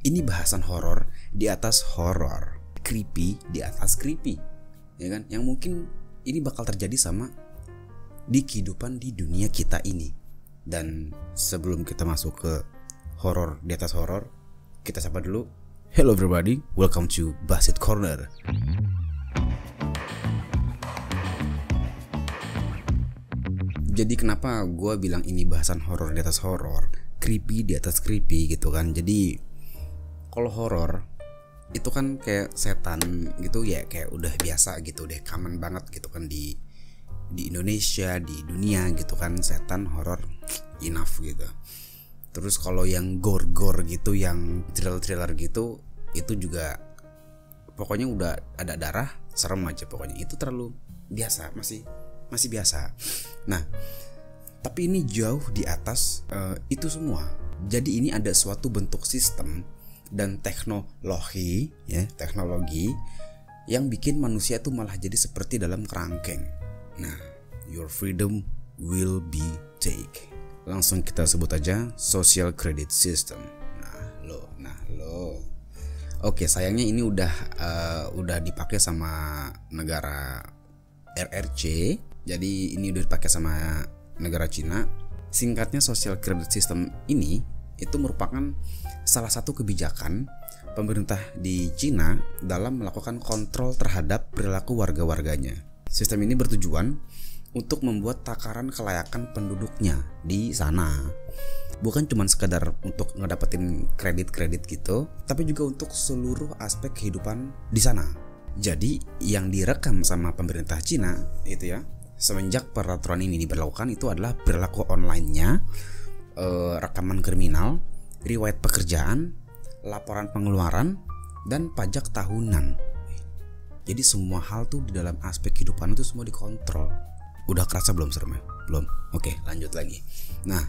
Ini bahasan horor di atas horor, creepy di atas creepy, ya kan? Yang mungkin ini bakal terjadi sama di kehidupan di dunia kita ini. Dan sebelum kita masuk ke horor di atas horor, kita sapa dulu. Hello everybody, welcome to Basit Corner. Jadi kenapa gue bilang ini bahasan horor di atas horor, creepy di atas creepy gitu kan? Jadi kalau horor itu kan kayak setan gitu ya, kayak udah biasa gitu deh, common banget gitu kan di Indonesia, di dunia gitu kan, setan horor enough gitu. Terus kalau yang gore gitu, yang thriller gitu, itu juga pokoknya udah ada darah, serem aja pokoknya. Itu terlalu biasa, masih biasa. Nah, tapi ini jauh di atas itu semua. Jadi ini ada suatu bentuk sistem dan teknologi yang bikin manusia tuh malah jadi seperti dalam kerangkeng. Nah, your freedom will be take. Langsung kita sebut aja social credit system. Nah lo. Oke, sayangnya ini udah dipakai sama negara RRC. Jadi ini udah dipakai sama negara Cina. Singkatnya social credit system ini itu merupakan salah satu kebijakan pemerintah di Cina dalam melakukan kontrol terhadap perilaku warga-warganya. Sistem ini bertujuan untuk membuat takaran kelayakan penduduknya di sana. Bukan cuma sekedar untuk ngedapetin kredit gitu, tapi juga untuk seluruh aspek kehidupan di sana. Jadi yang direkam sama pemerintah Cina itu ya, semenjak peraturan ini diberlakukan itu adalah perilaku online-nya, rekaman kriminal, riwayat pekerjaan, laporan pengeluaran, dan pajak tahunan. Jadi semua hal tuh di dalam aspek kehidupan itu semua dikontrol. Udah kerasa belum seremnya? Belum? Oke, lanjut lagi. Nah,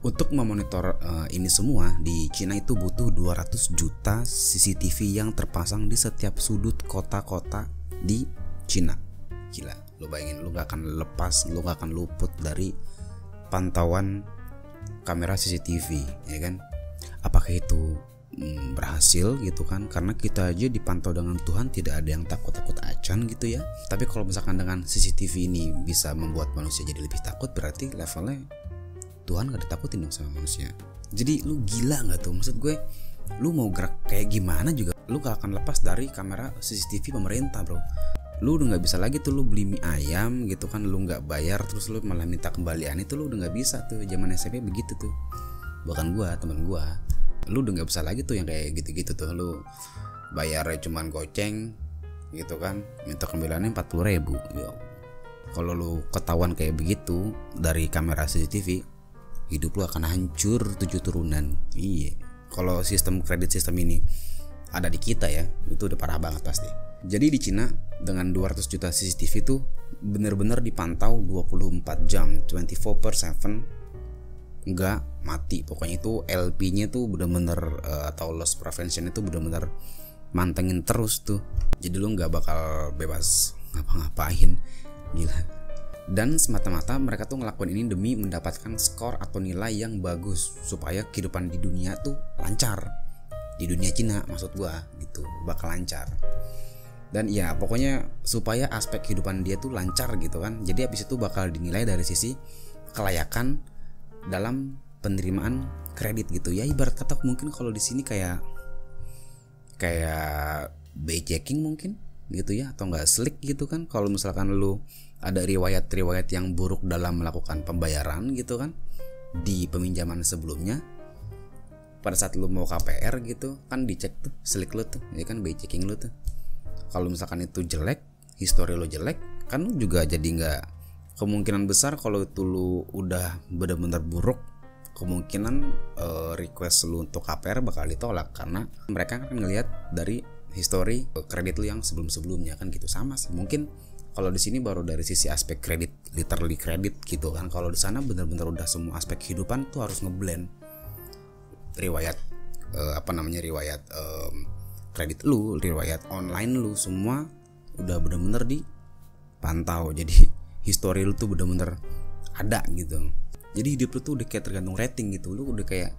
untuk memonitor ini semua di Cina itu butuh 200 juta CCTV yang terpasang di setiap sudut kota-kota di Cina. Gila, lu bayangin, lu gak akan luput dari pantauan kamera CCTV, ya kan? Apakah itu berhasil gitu kan? Karena kita aja dipantau dengan Tuhan, tidak ada yang takut-takut acan gitu ya. Tapi kalau misalkan dengan CCTV ini bisa membuat manusia jadi lebih takut, berarti levelnya Tuhan gak ditakutin dong sama manusia. Jadi lu gila gak tuh? Maksud gue, lu mau gerak kayak gimana juga lu gak akan lepas dari kamera CCTV pemerintah, bro. Lu udah gak bisa lagi tuh lu beli mie ayam gitu kan, lu gak bayar terus lu malah minta kembalian, itu lu udah gak bisa tuh. Zaman SMP begitu tuh. Bahkan gua, temen gua, lu udah gak bisa lagi tuh yang kayak gitu-gitu tuh. Lu bayarnya cuman goceng gitu kan, minta kembaliannya 40.000. Yo, kalau lu ketahuan kayak begitu dari kamera CCTV, hidup lu akan hancur 7 turunan. Iya. Kalau sistem kredit sistem ini ada di kita ya, itu udah parah banget pasti. Jadi di Cina dengan 200 juta CCTV tuh bener-bener dipantau 24 jam, 24/7, nggak mati. Pokoknya itu LP-nya tuh bener-bener atau loss prevention itu bener-bener mantengin terus tuh. Jadi lu nggak bakal bebas ngapa-ngapain, gila. Dan semata-mata mereka tuh ngelakuin ini demi mendapatkan skor atau nilai yang bagus supaya kehidupan di dunia tuh lancar. Di dunia Cina maksud gua gitu, bakal lancar. Dan ya pokoknya supaya aspek kehidupan dia tuh lancar gitu kan. Jadi habis itu bakal dinilai dari sisi kelayakan dalam penerimaan kredit gitu ya. Ibarat kata mungkin kalau di sini kayak by checking mungkin gitu ya, atau enggak slick gitu kan. Kalau misalkan lu ada riwayat yang buruk dalam melakukan pembayaran gitu kan di peminjaman sebelumnya, pada saat lu mau KPR gitu kan dicek tuh slick lu tuh, ya kan by checking lu tuh. Kalau misalkan itu jelek, history lo jelek, kan lu juga jadi nggak, kemungkinan besar kalau itu lu udah benar-benar buruk, kemungkinan request lu untuk KPR bakal ditolak karena mereka kan ngelihat dari history kredit lu yang sebelum-sebelumnya kan gitu. Sama sih mungkin kalau di sini baru dari sisi aspek kredit, literally kredit gitu kan. Kalau di sana benar-benar udah semua aspek kehidupan tuh harus ngeblend riwayat riwayat kredit lu, riwayat online lu, semua udah bener-bener dipantau. Jadi history lu tuh bener-bener ada gitu. Jadi hidup lu tuh udah kayak tergantung rating gitu. Lu udah kayak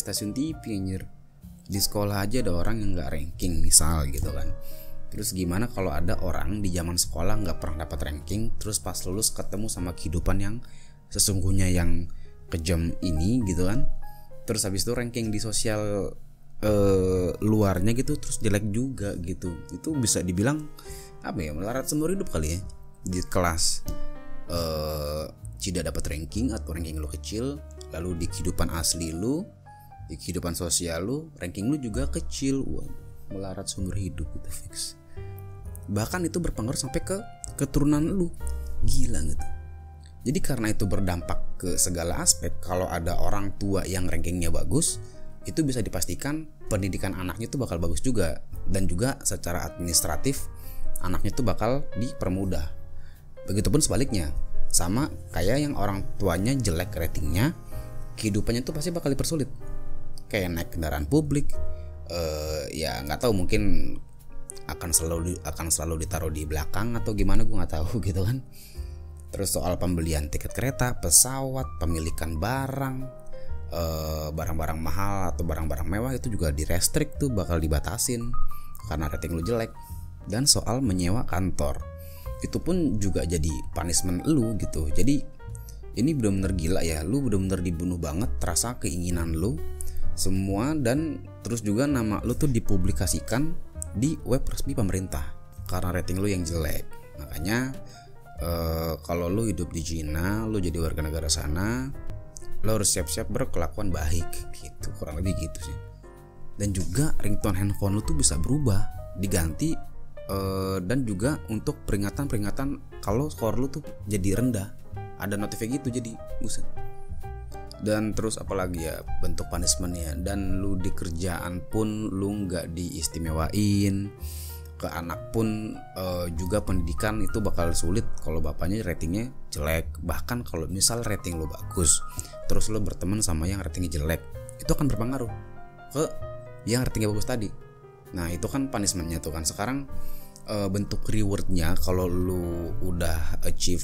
stasiun TV anjir. Di sekolah aja ada orang yang nggak ranking misal gitu kan. Terus gimana kalau ada orang di zaman sekolah nggak pernah dapat ranking, terus pas lulus ketemu sama kehidupan yang sesungguhnya yang kejam ini gitu kan. Terus habis itu ranking di sosial luarnya gitu terus jelek juga gitu. Itu bisa dibilang apa ya, melarat seumur hidup kali ya. Di kelas tidak dapat ranking atau ranking lu kecil, lalu di kehidupan asli lu, di kehidupan sosial lu, ranking lu juga kecil. Wah, melarat seumur hidup itu fix. Bahkan itu berpengaruh sampai ke keturunan lu. Gila gitu. Jadi karena itu berdampak ke segala aspek. Kalau ada orang tua yang rankingnya bagus, itu bisa dipastikan pendidikan anaknya itu bakal bagus juga. Dan juga secara administratif anaknya itu bakal dipermudah. Begitupun sebaliknya, sama kayak yang orang tuanya jelek ratingnya, kehidupannya itu pasti bakal dipersulit. Kayak naik kendaraan publik, ya nggak tahu, mungkin akan selalu ditaruh di belakang atau gimana, gue nggak tahu gitu kan. Terus soal pembelian tiket kereta, pesawat, pemilikan barang-barang mahal atau barang-barang mewah itu juga direstrik tuh, bakal dibatasin karena rating lu jelek. Dan soal menyewa kantor, itu pun juga jadi punishment lu gitu. Jadi ini benar-benar gila ya, lu benar-benar dibunuh banget rasa keinginan lu semua. Dan terus juga nama lu tuh dipublikasikan di web resmi pemerintah karena rating lu yang jelek. Makanya kalau lu hidup di Cina, lu jadi warga negara sana, lu harus siap-siap berkelakuan baik gitu, kurang lebih gitu sih. Dan juga ringtone handphone lu tuh bisa berubah, diganti, dan juga untuk peringatan kalau skor lu tuh jadi rendah, ada notifnya gitu, jadi buset. Dan terus apalagi ya bentuk punishmentnya. Dan lu di kerjaan pun lu nggak diistimewain, ke anak pun juga pendidikan itu bakal sulit kalau bapaknya ratingnya jelek. Bahkan kalau misal rating lo bagus terus lo berteman sama yang ratingnya jelek, itu akan berpengaruh ke yang ratingnya bagus tadi. Nah itu kan punishmentnya tuh kan. Sekarang bentuk rewardnya kalau lo udah achieve,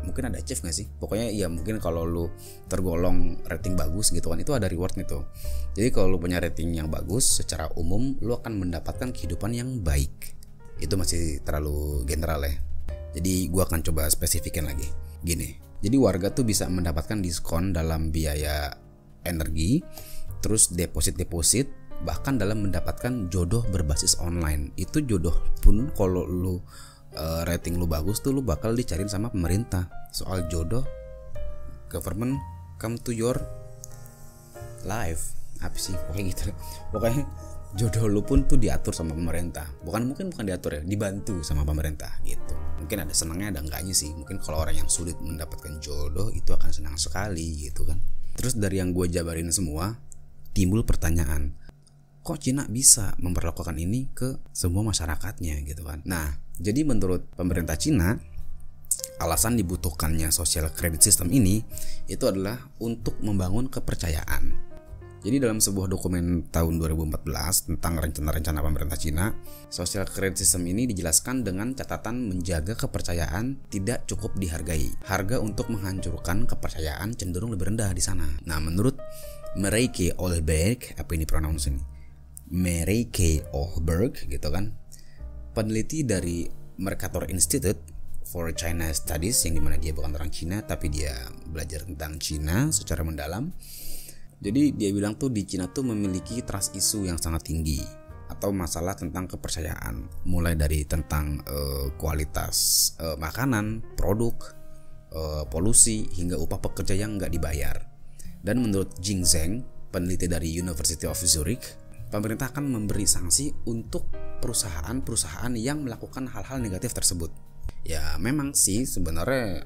mungkin ada achieve gak sih, pokoknya ya mungkin kalau lu tergolong rating bagus gitu kan, itu ada rewardnya tuh. Jadi kalau lu punya rating yang bagus, secara umum lu akan mendapatkan kehidupan yang baik. Itu masih terlalu general ya, jadi gua akan coba spesifikin lagi. Gini, jadi warga tuh bisa mendapatkan diskon dalam biaya energi, terus deposit, bahkan dalam mendapatkan jodoh berbasis online. Itu jodoh pun kalau lu rating lu bagus tuh lu bakal dicariin sama pemerintah. Soal jodoh, government come to your life, apa sih pokoknya gitu. Pokoknya jodoh lu pun tuh diatur sama pemerintah. Bukan diatur ya, dibantu sama pemerintah gitu. Mungkin ada senangnya ada enggaknya sih. Mungkin kalau orang yang sulit mendapatkan jodoh itu akan senang sekali gitu kan. Terus dari yang gue jabarin semua, timbul pertanyaan, kok Cina bisa memperlakukan ini ke semua masyarakatnya gitu kan. Nah, jadi menurut pemerintah Cina, alasan dibutuhkannya social credit system ini itu adalah untuk membangun kepercayaan. Jadi dalam sebuah dokumen tahun 2014 tentang rencana-rencana pemerintah Cina, social credit system ini dijelaskan dengan catatan menjaga kepercayaan tidak cukup dihargai. Harga untuk menghancurkan kepercayaan cenderung lebih rendah di sana. Nah, menurut Mareike Olberg, apa ini pronounce ini? Mareike Olberg gitu kan, peneliti dari Mercator Institute for China Studies, yang dimana dia bukan orang Cina tapi dia belajar tentang Cina secara mendalam. Jadi dia bilang tuh di Cina tuh memiliki trust issue yang sangat tinggi atau masalah tentang kepercayaan, mulai dari tentang kualitas makanan, produk, polusi, hingga upah pekerja yang nggak dibayar. Dan menurut Jing Zheng, peneliti dari University of Zurich, pemerintah akan memberi sanksi untuk perusahaan-perusahaan yang melakukan hal-hal negatif tersebut. Ya memang sih sebenarnya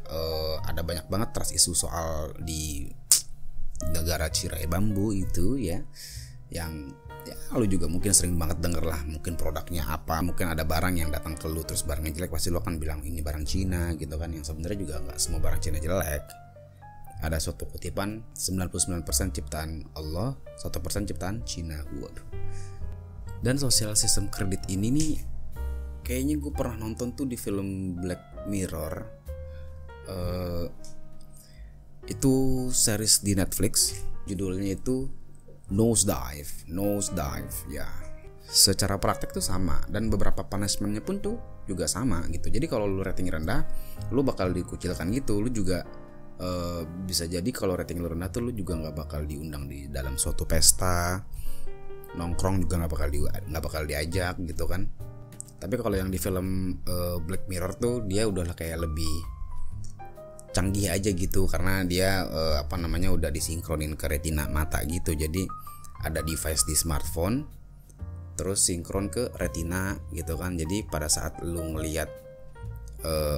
ada banyak banget trust issue soal di negara cirai bambu itu ya, yang ya lu juga mungkin sering banget denger lah, mungkin produknya apa, mungkin ada barang yang datang ke lu terus barangnya jelek, pasti lu akan bilang ini barang Cina gitu kan, yang sebenarnya juga nggak semua barang Cina jelek. Ada suatu kutipan 99% ciptaan Allah, 1% ciptaan Cina. Waduh. Dan social system kredit ini nih kayaknya gue pernah nonton tuh di film Black Mirror. Itu series di Netflix, judulnya itu nose dive ya. Secara praktek tuh sama, dan beberapa punishmentnya pun tuh juga sama gitu. Jadi kalau lu rating rendah, lu bakal dikucilkan gitu. Lu juga bisa jadi kalau rating lu rendah tuh lu juga nggak bakal diundang di dalam suatu pesta, nongkrong juga nggak bakal diajak gitu kan. Tapi kalau yang di film Black Mirror tuh dia udah kayak lebih canggih aja gitu, karena dia udah disinkronin ke retina mata gitu. Jadi ada device di smartphone terus sinkron ke retina gitu kan. Jadi pada saat lu ngelihat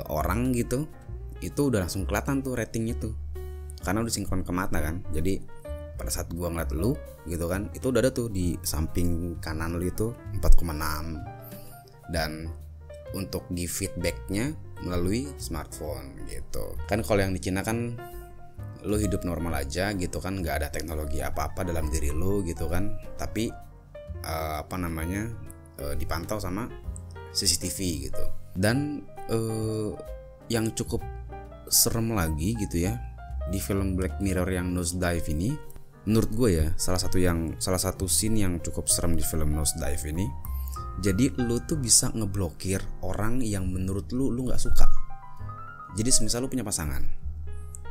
orang gitu, itu udah langsung kelihatan tuh ratingnya tuh, karena udah sinkron ke mata kan. Jadi pada saat gua ngeliat lu gitu kan, itu udah ada tuh di samping kanan lu itu 4,6. Dan untuk di feedbacknya melalui smartphone gitu kan. Kalau yang di Cina kan lu hidup normal aja gitu kan, nggak ada teknologi apa-apa dalam diri lu gitu kan, tapi dipantau sama CCTV gitu. Dan yang cukup serem lagi gitu ya di film Black Mirror yang Nosedive ini, menurut gue ya, salah satu scene yang cukup serem di film Nosedive ini. Jadi lu tuh bisa ngeblokir orang yang menurut lu nggak suka. Jadi semisal lu punya pasangan,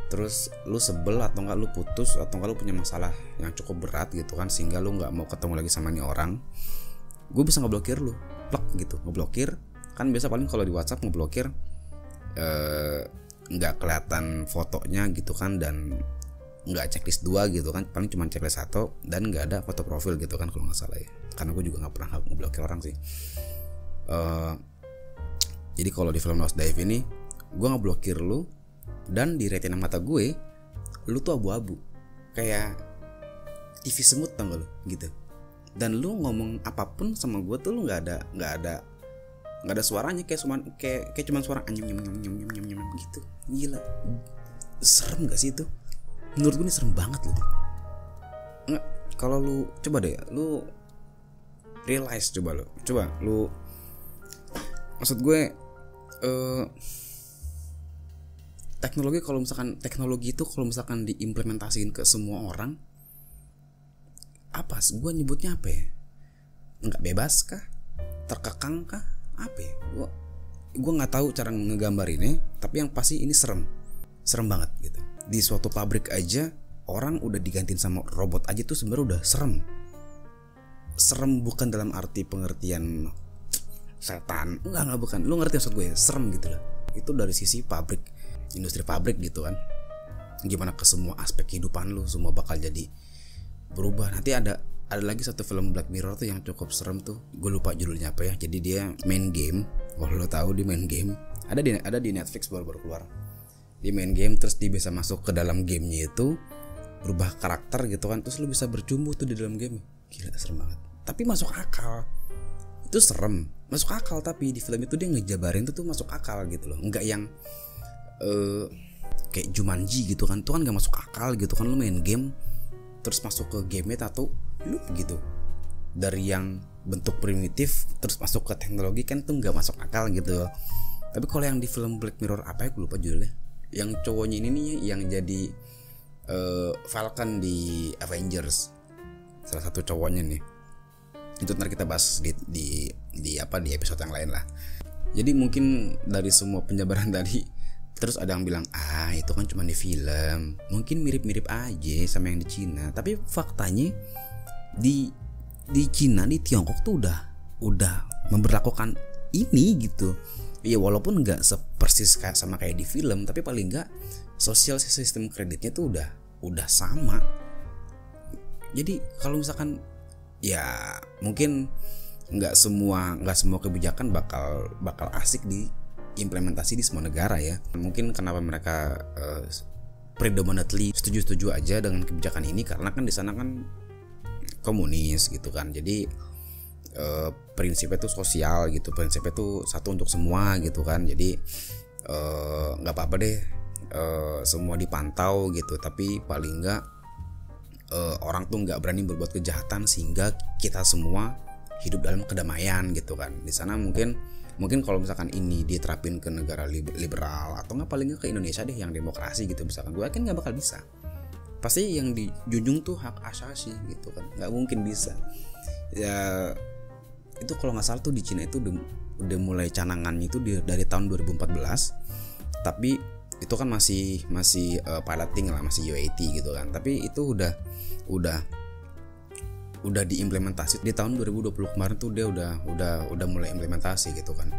terus lu sebel atau enggak lu putus atau enggak lu punya masalah yang cukup berat gitu kan, sehingga lu nggak mau ketemu lagi sama nih orang, gue bisa ngeblokir lu, plak gitu, ngeblokir. Kan biasa paling kalau di WhatsApp ngeblokir nggak kelihatan fotonya gitu kan, dan nggak checklist 2 gitu kan, paling cuma checklist 1 dan nggak ada foto profil gitu kan kalau nggak salah ya. Karena gue juga nggak pernah ngeblokir orang sih. Jadi kalau di film Nosedive ini gue ngeblokir lu, dan di retina mata gue lu tuh abu-abu kayak TV semut, tau gak lu gitu. Dan lu ngomong apapun sama gue tuh lu nggak ada suaranya, kayak cuman suara anyem gitu. Gila, serem gak sih itu? Menurut gue ini serem banget loh. Nggak, kalau lu coba deh, lu realize, coba lu maksud gue teknologi itu kalau misalkan diimplementasiin ke semua orang, apa gue nyebutnya apa ya, nggak bebas kah, terkekang kah, apa ya, gue nggak tahu cara ngegambarinnya, tapi yang pasti ini serem banget gitu. Di suatu pabrik aja orang udah digantiin sama robot aja tuh sebenarnya udah serem bukan dalam arti pengertian setan, enggak bukan, lu ngerti maksud gue, serem gitu lah. Itu dari sisi pabrik, industri pabrik gitu kan, gimana ke semua aspek kehidupan lu semua bakal jadi berubah. Nanti ada lagi satu film Black Mirror tuh yang cukup serem tuh, gue lupa judulnya apa ya. Jadi dia main game, kalau lo tahu di main game ada di Netflix baru keluar. Di main game terus dia bisa masuk ke dalam gamenya itu, berubah karakter gitu kan, terus lu bisa berjumpa tuh di dalam game. Gila, serem banget. Tapi masuk akal. Itu serem, masuk akal, tapi di film itu dia ngejabarin tuh masuk akal gitu loh. Enggak yang kayak Jumanji gitu kan, itu kan gak masuk akal gitu kan. Lu main game terus masuk ke gamenya atau loop gitu, dari yang bentuk primitif terus masuk ke teknologi, kan tuh gak masuk akal gitu. Tapi kalau yang di film Black Mirror apa ya, gue lupa judulnya, yang cowoknya ini nih yang jadi Falcon di Avengers, salah satu cowoknya nih, itu ntar kita bahas di episode yang lain lah. Jadi mungkin dari semua penjabaran tadi, terus ada yang bilang itu kan cuma di film, mungkin mirip-mirip aja sama yang di Cina. Tapi faktanya di Cina, di Tiongkok tuh udah memberlakukan ini gitu. Ya walaupun nggak sepersis sama kayak di film, tapi paling nggak sosial sistem kreditnya tuh udah sama. Jadi kalau misalkan ya mungkin nggak semua kebijakan bakal asik diimplementasi di semua negara ya. Mungkin kenapa mereka predominantly setuju aja dengan kebijakan ini, karena kan di sana kan komunis gitu kan. Jadi prinsipnya tuh sosial gitu, prinsipnya tuh satu untuk semua gitu kan. Jadi nggak apa-apa deh semua dipantau gitu, tapi paling nggak orang tuh nggak berani berbuat kejahatan sehingga kita semua hidup dalam kedamaian gitu kan. Di sana mungkin kalau misalkan ini diterapin ke negara liberal, atau nggak paling nggak ke Indonesia deh yang demokrasi gitu misalkan, gue yakin nggak bakal bisa. pasti yang dijunjung tuh hak asasi gitu kan, nggak mungkin bisa. Ya itu kalau nggak salah tuh di Cina itu udah mulai canangannya itu dari tahun 2014, tapi itu kan masih piloting lah, masih UAT gitu kan, tapi itu udah diimplementasi di tahun 2020 kemarin tuh dia udah mulai implementasi gitu kan.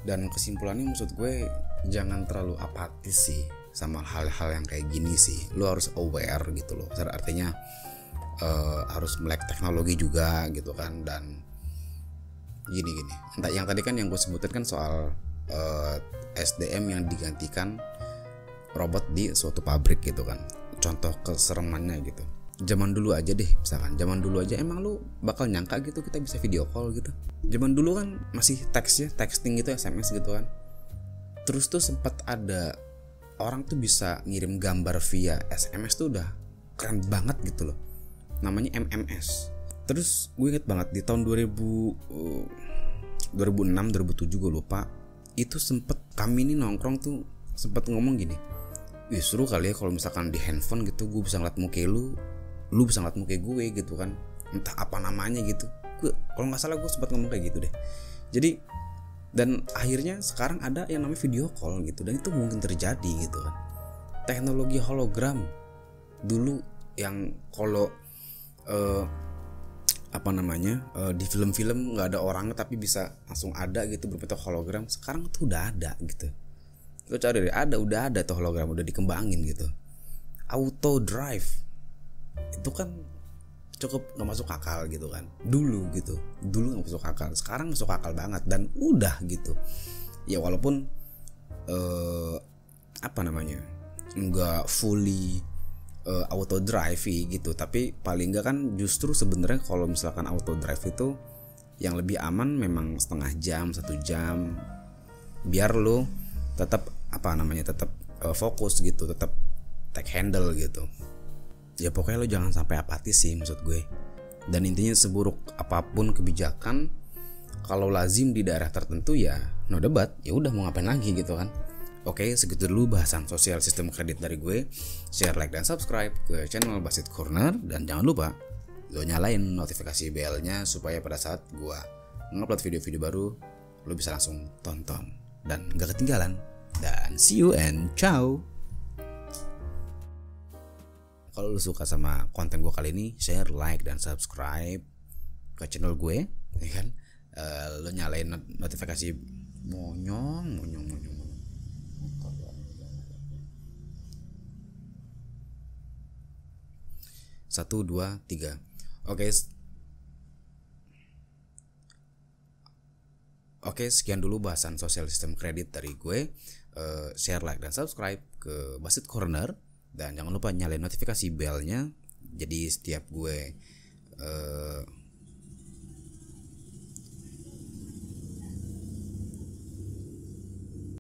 Dan kesimpulannya maksud gue jangan terlalu apatis sih sama hal-hal yang kayak gini sih. Lo harus aware gitu loh. Artinya harus melek teknologi juga gitu kan. Dan gini. Entah yang tadi kan yang gue sebutin kan soal SDM yang digantikan robot di suatu pabrik gitu kan. Contoh keseremannya gitu. Zaman dulu aja deh, misalkan zaman dulu aja emang lu bakal nyangka gitu kita bisa video call gitu. Zaman dulu kan masih teks ya, texting gitu, SMS gitu kan. Terus tuh sempat ada orang tuh bisa ngirim gambar via SMS tuh udah keren banget gitu loh. Namanya MMS. Terus gue inget banget di tahun 2006 2007 gue lupa, itu sempet kami ini nongkrong tuh sempet ngomong gini, wih seru kali ya kalau misalkan di handphone gitu gue bisa ngeliat muka lu bisa ngeliat muka gue gitu kan, entah apa namanya gitu. Gue kalau nggak salah gue sempat ngomong kayak gitu deh. Jadi dan akhirnya sekarang ada yang namanya video call gitu, dan itu mungkin terjadi gitu kan. Teknologi hologram dulu yang kalau di film-film nggak ada orangnya tapi bisa langsung ada gitu berbentuk hologram, sekarang tuh udah ada gitu. Lo cari deh, udah ada tuh hologram, udah dikembangin gitu. Auto drive itu kan cukup nggak masuk akal gitu kan dulu nggak masuk akal, sekarang masuk akal banget dan udah gitu ya, walaupun nggak fully auto drive gitu, tapi paling nggak kan justru sebenarnya kalau misalkan auto drive itu yang lebih aman memang setengah jam 1 jam biar lo tetap fokus gitu, tetap take handle gitu. Ya pokoknya lo jangan sampai apatis sih maksud gue. Dan intinya seburuk apapun kebijakan, kalau lazim di daerah tertentu ya no debat, ya udah mau ngapain lagi gitu kan. Oke, segitu dulu bahasan sosial sistem kredit dari gue. Share, like, dan subscribe ke channel Basit Corner, dan jangan lupa lo nyalain notifikasi bell-nya supaya pada saat gue ngupload video-video baru lo bisa langsung tonton dan gak ketinggalan. Dan see you and ciao. Kalau lu suka sama konten gue kali ini, share, like, dan subscribe ke channel gue, ya kan? Lu nyalain notifikasi monyong. 1, 2, 3. Oke, sekian dulu bahasan sosial sistem kredit dari gue. Share, like, dan subscribe ke Basit Corner. Dan jangan lupa nyalain notifikasi bell-nya. Jadi setiap gue